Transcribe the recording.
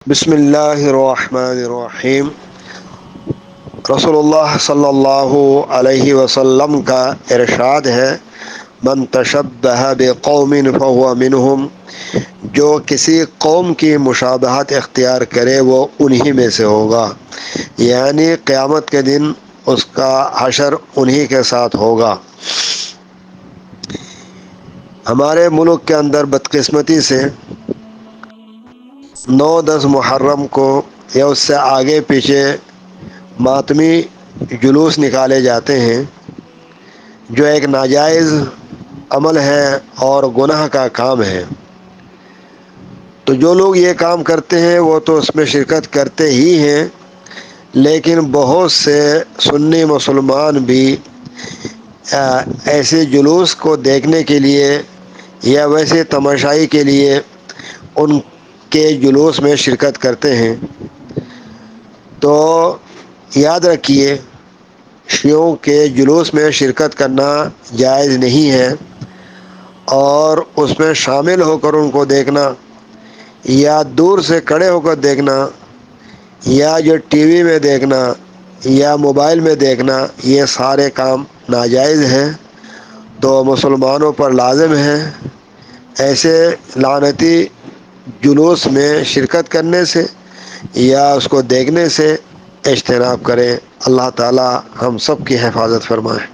بسم اللہ الرحمن الرحیم۔ رسول اللہ صلی اللہ علیہ وسلم کا ارشاد ہے، من تشبہ بقوم فہو منہم، جو کسی قوم کی مشابہت اختیار کرے وہ انہی میں سے ہوگا، یعنی قیامت کے دن اس کا حشر انہی کے ساتھ ہوگا۔ ہمارے ملک کے اندر بدقسمتی سے 9-10 محرم کو یا اس سے آگے پیچھے ماتمی جلوس نکالے جاتے ہیں، جو ایک ناجائز عمل ہے اور گناہ کا کام ہے۔ تو جو لوگ یہ کام کرتے ہیں وہ تو اس میں شرکت کرتے ہی ہیں، لیکن بہت سے سنی مسلمان بھی ایسے جلوس کو دیکھنے کے لیے یا ویسے تماشائی کے لیے ان کے جلوس میں شرکت کرتے ہیں۔ تو یاد رکھیے، شیعوں کے جلوس میں شرکت کرنا جائز نہیں ہے، اور اس میں شامل ہو کر ان کو دیکھنا یا دور سے کھڑے ہو کر دیکھنا یا جو ٹی وی میں دیکھنا یا موبائل میں دیکھنا، یہ سارے کام ناجائز ہیں۔ تو مسلمانوں پر لازم ہے ایسے لعنتی جلوس میں شرکت کرنے سے یا اس کو دیکھنے سے اجتناب کریں۔ اللہ تعالی ہم سب کی حفاظت فرمائے۔